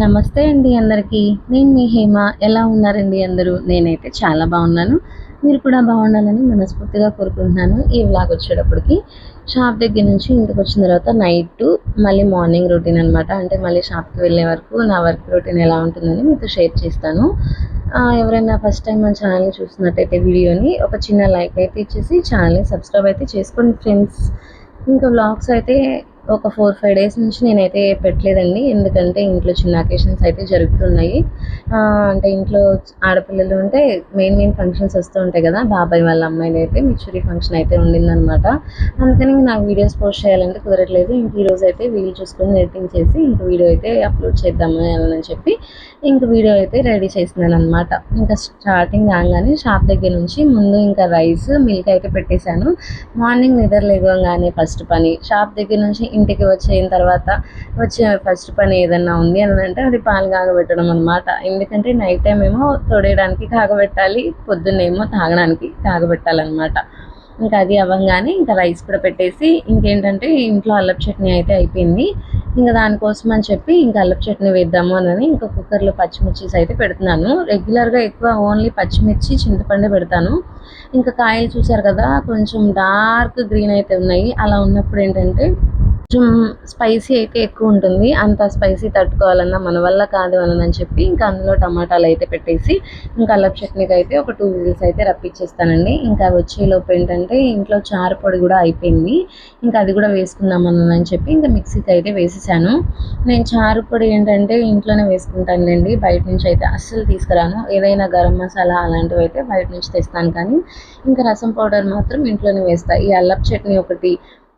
నమస్తే అండి అందరికీ. నేను మీ హేమ. ఎలా ఉన్నారండి అందరూ? నేనైతే చాలా బాగున్నాను. మీరు కూడా బాగుండాలని మనస్ఫూర్తిగా కోరుకుంటున్నాను. ఈ వ్లాగ్ వచ్చేటప్పటికి షాప్ దగ్గర నుంచి ఇంటికొచ్చిన తర్వాత నైటు మళ్ళీ మార్నింగ్ రొటీన్ అనమాట. అంటే మళ్ళీ షాప్‌కి వెళ్ళే వరకు నా వర్క్ రొటీన్ ఎలా ఉంటుందని మీతో షేర్ చేస్తాను. ఎవరైనా ఫస్ట్ టైమ్ మన ఛానల్‌ని చూస్తున్నట్టయితే వీడియోని ఒక చిన్న లైక్ అయితే ఇచ్చేసి ఛానల్‌ని సబ్స్క్రైబ్ అయితే చేసుకోండి ఫ్రెండ్స్. ఇంకా వ్లాగ్స్ అయితే ఒక 4, 5 డేస్ నుంచి నేనైతే పెట్టలేదండి. ఎందుకంటే ఇంట్లో చిన్న అకేషన్స్ అయితే జరుగుతున్నాయి. అంటే ఇంట్లో ఆడపిల్లలు ఉంటే మెయిన్ ఫంక్షన్స్ వస్తూ ఉంటాయి కదా! బాబాయ్ వాళ్ళ అమ్మాయిదైతే మెచ్యూరీ ఫంక్షన్ అయితే ఉండిందనమాట. అందుకని నాకు వీడియోస్ పోస్ట్ చేయాలంటే కుదరట్లేదు. ఇంక ఈరోజైతే వీలు చూసుకొని ఎడిటింగ్ చేసి ఇంక వీడియో అయితే అప్లోడ్ చేద్దాము అని చెప్పి ఇంక వీడియో అయితే రెడీ చేస్తున్నాననమాట. ఇంకా స్టార్టింగ్ రాగానే షాప్ దగ్గర నుంచి ముందు ఇంకా రైస్, మిల్క్ అయితే పెట్టేశాను. మార్నింగ్ నిద్ర లేవగానే ఫస్ట్ పని షాప్ దగ్గర నుంచి ఇంటికి వచ్చిన తర్వాత వచ్చే ఫస్ట్ పని ఏదన్నా ఉంది అని అంటే అది పాలు కాగబెట్టడం అనమాట. ఎందుకంటే నైట్ టైం ఏమో తొడేయడానికి కాగబెట్టాలి, పొద్దున్నేమో తాగడానికి కాగబెట్టాలన్నమాట. ఇంకా అది అవ్వగానే ఇంకా రైస్ కూడా పెట్టేసి ఇంకేంటంటే ఇంట్లో అల్లపు చట్నీ అయితే అయిపోయింది. ఇంకా దానికోసం అని చెప్పి ఇంకా అల్లపు చట్నీ వేద్దాము అని ఇంకా కుక్కర్లో పచ్చిమిర్చీస్ అయితే పెడుతున్నాను. రెగ్యులర్గా ఎక్కువ ఓన్లీ పచ్చిమిర్చి, చింతపండే పెడతాను. ఇంకా కాయలు చూసారు కదా, కొంచెం డార్క్ గ్రీన్ అయితే ఉన్నాయి. అలా ఉన్నప్పుడు ఏంటంటే కొంచెం స్పైసీ అయితే ఎక్కువ ఉంటుంది. అంత స్పైసీ తట్టుకోవాలన్నా మన వల్ల కాదు అని చెప్పి ఇంకా అందులో టమాటాలు అయితే పెట్టేసి ఇంకా అల్లపు చట్నీకి అయితే ఒక 2 విజిల్స్ అయితే రప్పించేస్తానండి. ఇంకా వచ్చేలోపు ఏంటంటే ఇంట్లో చారు పొడి కూడా అయిపోయింది. ఇంకా అది కూడా వేసుకుందామని చెప్పి ఇంకా మిక్సీకి అయితే వేసేసాను. నేను చారు పొడి ఏంటంటే ఇంట్లోనే వేసుకుంటానులేండి. బయట నుంచి అయితే అస్సలు తీసుకురాను. ఏదైనా గరం మసాలా అలాంటివి అయితే బయట నుంచి తెస్తాను, కానీ ఇంకా రసం పౌడర్ మాత్రం ఇంట్లోనే వేస్తాను. ఈ అల్లపు చట్నీ ఒకటి,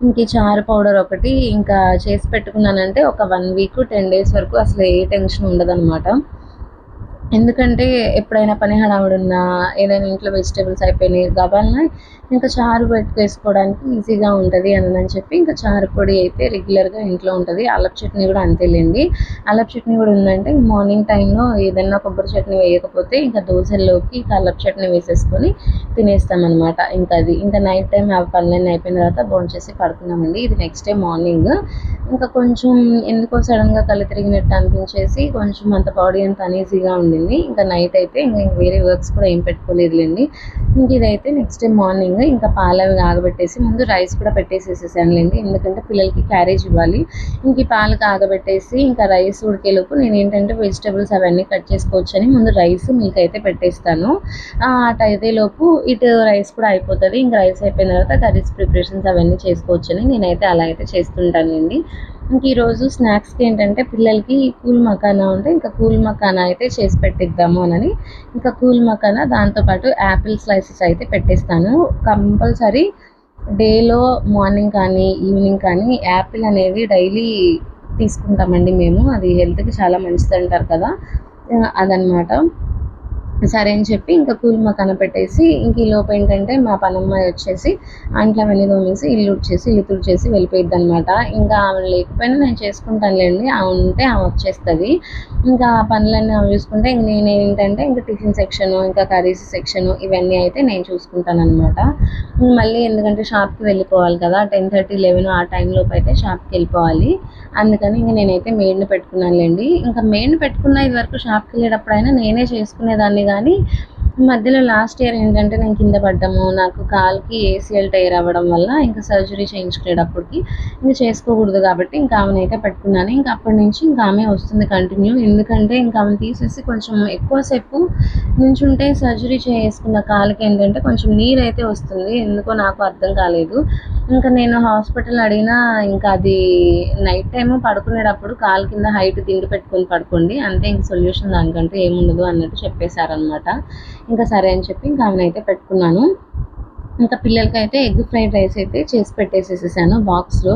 ఇంక ఈ చారు పౌడర్ ఒకటి ఇంకా చేసి పెట్టుకున్నానంటే ఒక 1 వీక్ 10 డేస్ వరకు అసలు ఏ టెన్షన్ ఉండదనమాట. ఎందుకంటే ఎప్పుడైనా పని హడావుడి ఉన్నా, ఏదైనా ఇంట్లో వెజిటేబుల్స్ అయిపోయినాయి గబాల్న ఇంకా చారు పెట్టుకేసుకోవడానికి ఈజీగా ఉంటుంది అని చెప్పి ఇంకా చారు పొడి అయితే రెగ్యులర్గా ఇంట్లో ఉంటుంది. అల్లపు చట్నీ కూడా అంతేలేండి. అల్లపు చట్నీ కూడా ఉందంటే మార్నింగ్ టైంలో ఏదైనా కొబ్బరి చట్నీ వేయకపోతే ఇంకా దోశల్లోకి ఇంకా అల్లపు చట్నీ వేసేసుకొని తినేస్తామన్నమాట. ఇంకా అది ఇంకా నైట్ టైం ఆ పనులన్నీ అయిపోయిన తర్వాత భోంచేసి పడుకున్నామండి. ఇది నెక్స్ట్ డే మార్నింగ్. ఇంకా కొంచెం ఎందుకో సడన్గా కళ్ళు తిరిగినట్టు అనిపించేసి కొంచెం అంత బాడీ అంత అనీజీగా ఉండింది. ఇంకా నైట్ అయితే ఇంకా వేరే వర్క్స్ కూడా ఏం పెట్టుకోలేదులేండి. ఇంక ఇదైతే నెక్స్ట్ డే మార్నింగ్ ఇంకా పాలు అవి కాగబెట్టేసి ముందు రైస్ కూడా పెట్టేసేసేసానులేండి. ఎందుకంటే పిల్లలకి క్యారేజ్ ఇవ్వాలి. ఇంక ఈ పాలు కాగబెట్టేసి ఇంకా రైస్ ఉడికేలోపు నేను ఏంటంటే వెజిటేబుల్స్ అవన్నీ కట్ చేసుకోవచ్చు అని ముందు రైస్, మిల్క్ అయితే పెట్టేస్తాను. అటు అయ్యేలోపు ఇటు రైస్ కూడా అయిపోతుంది. ఇంకా రైస్ అయిపోయిన తర్వాత కర్రీస్ ప్రిపరేషన్స్ అవన్నీ చేసుకోవచ్చని నేనైతే అలా అయితే చేస్తుంటానండి. ఇంక ఈరోజు స్నాక్స్కి ఏంటంటే పిల్లలకి కూల్ మకానా ఉంటే ఇంకా కూల్ మకానా అయితే చేసి పెట్టిద్దాము అని ఇంకా కూల్ మకానా దాంతోపాటు యాపిల్ స్లైసెస్ అయితే పెట్టేస్తాను. కంపల్సరీ డేలో మార్నింగ్ కానీ ఈవినింగ్ కానీ యాపిల్ అనేది డైలీ తీసుకుంటామండి మేము. అది హెల్త్కి చాలా మంచిది అంటారు కదా, అదనమాట. సరే అని చెప్పి ఇంకా కూల్ మకాన పెట్టేసి ఇంక ఈలోపు ఏంటంటే మా పనమ్మాయి వచ్చేసి అంట్లు అవన్నీ తోమేసి ఇల్లు తుడిచేసి వెళ్ళిపోయిద్ది అనమాట. ఇంకా ఆమె లేకపోయినా నేను చేసుకుంటానులేండి. ఆమె ఉంటే ఆమె వచ్చేస్తుంది. ఇంకా ఆ పనులన్నీ ఆమె చూసుకుంటే ఇంక నేను ఏంటంటే ఇంకా టిఫిన్ సెక్షను, ఇంకా కర్రీస్ సెక్షను ఇవన్నీ అయితే నేను చూసుకుంటాను అనమాట. మళ్ళీ ఎందుకంటే షాప్కి వెళ్ళిపోవాలి కదా, 10:30, 11 ఆ టైంలోపు అయితే షాప్కి వెళ్ళిపోవాలి. అందుకని ఇంక నేనైతే మెయిడ్ని పెట్టుకున్నానులేండి. ఇంకా మెయిడ్ని పెట్టుకున్న ఇది వరకు షాప్కి వెళ్ళేటప్పుడైనా నేనే చేసుకునేదాన్ని, కానీ మధ్యలో లాస్ట్ ఇయర్ ఏంటంటే నేను కింద పడ్డాము, నాకు కాలుకి ఏసీఎల్ టైర్ అవ్వడం వల్ల ఇంకా సర్జరీ చేయించుకునేటప్పటికి ఇంకా చేసుకోకూడదు కాబట్టి ఇంకా ఆమెనైతే పెట్టుకున్నాను. ఇంకా అప్పటి నుంచి ఇంకా ఆమె వస్తుంది కంటిన్యూ. ఎందుకంటే ఇంకా ఆమెను తీసేసి కొంచెం ఎక్కువసేపు నుంచుంటే సర్జరీ చేసుకున్న కాలుకి ఏంటంటే కొంచెం నీరు అయితే వస్తుంది. ఎందుకో నాకు అర్థం కాలేదు. ఇంకా నేను హాస్పిటల్ అడిగినా ఇంకా అది నైట్ టైము పడుకునేటప్పుడు కాలు కింద హైట్ దిండు పెట్టుకొని పడుకోండి, అంతే, ఇంక సొల్యూషన్ దానికంటూ ఏముండదు అన్నట్టు చెప్పేశారనమాట. ఇంకా సరే అని చెప్పి ఇంకా ఆమెనైతే పెట్టుకున్నాను. ఇంకా పిల్లలకైతే ఎగ్ ఫ్రైడ్ రైస్ అయితే చేసి పెట్టేసేసాను బాక్స్లో.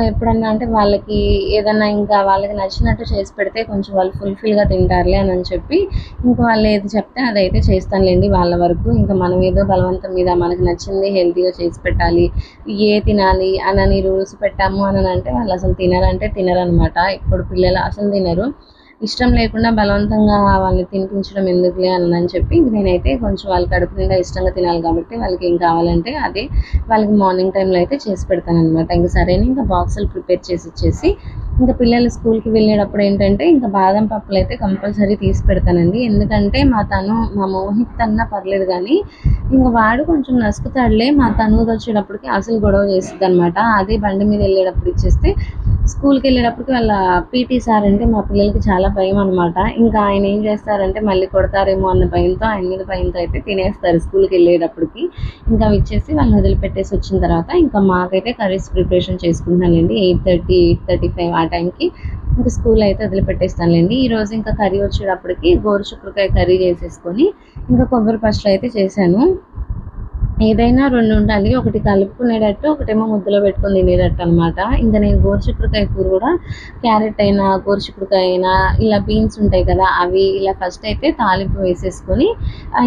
ఎప్పుడన్నా అంటే వాళ్ళకి ఏదన్నా ఇంకా వాళ్ళకి నచ్చినట్టు చేసి పెడితే కొంచెం వాళ్ళు ఫుల్ఫిల్గా తింటారులే అని చెప్పి ఇంకా వాళ్ళు ఏది చెప్తే అదైతే చేస్తానులేండి వాళ్ళ వరకు. ఇంకా మనం ఏదో బలవంతం మీద మనకు నచ్చింది హెల్తీగా చేసి పెట్టాలి, ఏ తినాలి అని రూల్స్ పెట్టాము అని అంటే వాళ్ళు అసలు తినరంటే తినరనమాట. ఇప్పుడు పిల్లలు అసలు తినరు. ఇష్టం లేకుండా బలవంతంగా వాళ్ళని తినిపించడం ఎందుకులే అని చెప్పి నేనైతే కొంచెం వాళ్ళ కడుపు నిండా ఇష్టంగా తినాలి కాబట్టి వాళ్ళకి ఏం కావాలంటే అదే వాళ్ళకి మార్నింగ్ టైంలో అయితే చేసి పెడతాననమాట. ఇంక సరే అని ఇంకా బాక్సులు ప్రిపేర్ చేసి ఇచ్చేసి ఇంకా పిల్లలు స్కూల్‌కి వెళ్ళేటప్పుడు ఏంటంటే ఇంకా బాదం పప్పులైతే కంపల్సరీ తీసి పెడతానండి. ఎందుకంటే మా మోహిత్ అన్నా పర్లేదు గానీ, ఇంక వాడు కొంచెం నసుకుతాడులే. మా తనూదొచ్చేటప్పటికి అసలు గొడవ చేసిద్దనమాట. అదే బండి మీద వెళ్ళేటప్పుడు ఇచ్చేస్తే స్కూల్‌కెళ్ళేటప్పటికి వాళ్ళ పీటీ సార్ అంటే మా పిల్లలకి చాలా భయమనమాట. ఇంకా ఆయన ఏం చేస్తారంటే మళ్ళీ కొడతారేమో అన్న భయంతో, ఆయన మీద భయంతో అయితే తినేస్తారు స్కూల్‌కెళ్ళేటప్పటికి. ఇంకా అవి ఇచ్చేసి వాళ్ళని వదిలిపెట్టేసి వచ్చిన తర్వాత ఇంకా మాకైతే కర్రీస్ ప్రిపరేషన్ చేసుకుంటున్నానండి. 8:30, 8:35 ఆ టైంకి ఇంకా స్కూల్ అయితే వదిలిపెట్టేస్తానులేండి. ఈరోజు ఇంకా కర్రీ వచ్చేటప్పటికి గోరుచిక్కుడుకాయ కర్రీ చేసేసుకొని ఇంకా కొబ్బరి పచ్చడి అయితే చేశాను. ఏదైనా 2 ఉండాలి. ఒకటి కలుపుకునేటట్టు, ఒకటేమో ముద్దలో పెట్టుకొని తినేటట్టు అనమాట. ఇంక నేను గోరుచిక్కుడుకాయ కూర కూడా క్యారెట్ అయినా, గోరుచిక్కుడుకాయ అయినా ఇలా బీన్స్ ఉంటాయి కదా! అవి ఇలా ఫస్ట్ అయితే తాలింపు వేసేసుకొని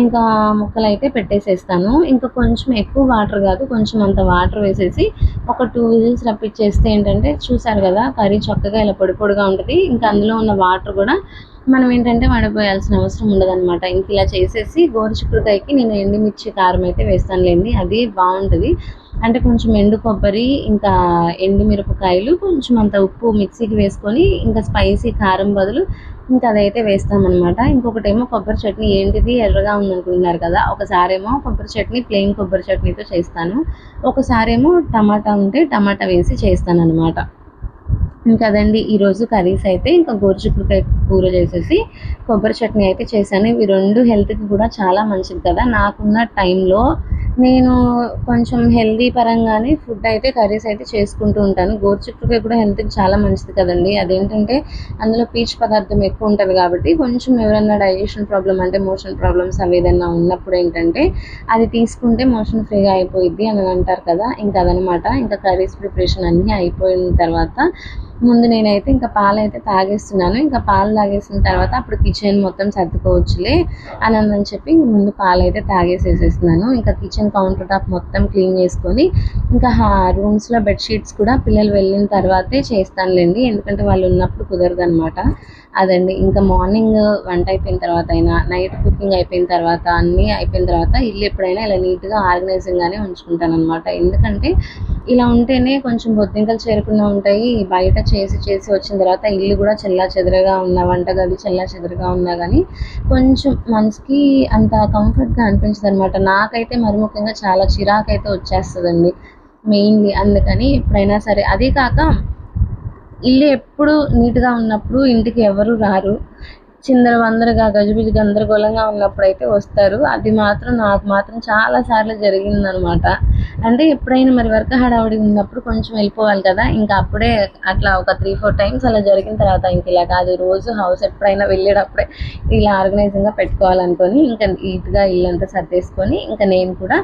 ఇంకా ముక్కలైతే పెట్టేసేస్తాను. ఇంకా కొంచెం ఎక్కువ వాటర్ కాదు, కొంచెం అంత వాటర్ వేసేసి ఒక 2 విజిల్స్ రప్పిచ్చేస్తే ఏంటంటే చూసారు కదా! కర్రీ చక్కగా ఇలా పొడి పొడిగా ఉంటది. ఇంకా అందులో ఉన్న వాటర్ కూడా మనం ఏంటంటే వడపోయాల్సిన అవసరం ఉండదనమాట. ఇంక ఇలా చేసేసి గోరుచిక్కుడుకాయకి నేను ఎండుమిర్చి, కారం అయితే వేస్తానులేండి. అది బావుంటది. అంటే కొంచెం ఎండు కొబ్బరి, ఇంకా ఎండుమిరపకాయలు, కొంచెం అంత ఉప్పు మిక్సీకి వేసుకొని ఇంకా స్పైసీ కారం బదులు ఇంకా అదైతే వేస్తామనమాట. ఇంకొకటేమో కొబ్బరి చట్నీ ఏంటిది ఎర్రగా ఉందనుకుంటున్నారు కదా! ఒకసారేమో కొబ్బరి చట్నీ ప్లెయిన్ కొబ్బరి చట్నీతో చేస్తాను. ఒకసారేమో టమాటా ఉంటే టమాటా వేసి చేస్తాననమాట. ఇంకా అదండి ఈరోజు కర్రీస్ అయితే ఇంకా గోరుచిక్కుడుకాయ కూర చేసేసి కొబ్బరి చట్నీ అయితే చేశాను. ఇవి 2 హెల్త్‌కి కూడా చాలా మంచిది కదా! నాకున్న టైంలో నేను కొంచెం హెల్తీ పరంగానే ఫుడ్ అయితే కర్రీస్ అయితే చేసుకుంటూ ఉంటాను. గోరుచిక్కుడుకాయ కూడా హెల్త్‌కి చాలా మంచిది కదండీ! అదేంటంటే అందులో పీచు పదార్థం ఎక్కువ ఉంటది కాబట్టి కొంచెం ఎవరైనా డైజెషన్ ప్రాబ్లమ్ అంటే మోషన్ ప్రాబ్లమ్స్ అవి ఏదైనా ఉన్నప్పుడు ఏంటంటే అది తీసుకుంటే మోషన్ ఫ్రీగా అయిపోయిద్ది అని అంటారు కదా! ఇంకా అదనమాట. ఇంకా కర్రీస్ ప్రిపరేషన్ అన్నీ అయిపోయిన తర్వాత ముందు నేనైతే ఇంకా పాలైతే తాగేస్తున్నాను. ఇంకా పాలు తాగేసిన తర్వాత అప్పుడు కిచెన్ మొత్తం సర్దుకోవచ్చులే అని చెప్పి ముందు పాలైతే తాగేసేసేస్తున్నాను. ఇంకా కిచెన్ కౌంటర్ టాప్ మొత్తం క్లీన్ చేసుకొని ఇంకా రూమ్స్‌లో బెడ్‌షీట్స్ కూడా పిల్లలు వెళ్ళిన తర్వాతే చేస్తానులేండి. ఎందుకంటే వాళ్ళు ఉన్నప్పుడు కుదరదనమాట. అదండి. ఇంకా మార్నింగ్ వంట అయిపోయిన తర్వాత అయినా, నైట్ కుకింగ్ అయిపోయిన తర్వాత, అన్నీ అయిపోయిన తర్వాత ఇల్లు ఎప్పుడైనా ఇలా నీట్‌గా ఆర్గనైజింగ్‌గానే ఉంచుకుంటాననమాట. ఎందుకంటే ఇలా ఉంటేనే కొంచెం బొద్దింకలు చేరకుండా ఉంటాయి. బయట చేసి చేసి వచ్చిన తర్వాత ఇల్లు కూడా చెల్లాచెదరుగా ఉన్నా, వంటగది చెల్లాచెదరుగా ఉన్నా గానీ కొంచెం మనసుకి అంత కంఫర్ట్‌గా అనిపించదనమాట. నాకైతే మరి ముఖ్యంగా చాలా చిరాకైతే వచ్చేస్తదండి మెయిన్‌లీ. అందుకని ఎప్పుడైనా సరే అదీ కాక ఇల్లు ఎప్పుడు నీట్‌గా ఉన్నప్పుడు ఇంటికి ఎవరు రారు. చిందరవందరగా, గజిబిజి గందరగోళంగా ఉన్నప్పుడైతే వస్తారు. అది మాత్రం నాకు మాత్రం చాలా సార్లు జరిగిందనమాట. అంటే ఎప్పుడైనా మరి వర్క్ హడావిడి ఉన్నప్పుడు కొంచెం వెళ్ళిపోవాలి కదా! ఇంకా అప్పుడే అట్లా ఒక 3, 4 టైమ్స్ అలా జరిగిన తర్వాత ఇంక ఇలా కాదు రోజు హౌస్ ఎప్పుడైనా వెళ్ళేటప్పుడే ఇలా ఆర్గనైజింగ్‌గా పెట్టుకోవాలనుకోని ఇంకా నీట్‌గా ఇల్లంతా సర్దేసుకొని ఇంకా నేను కూడా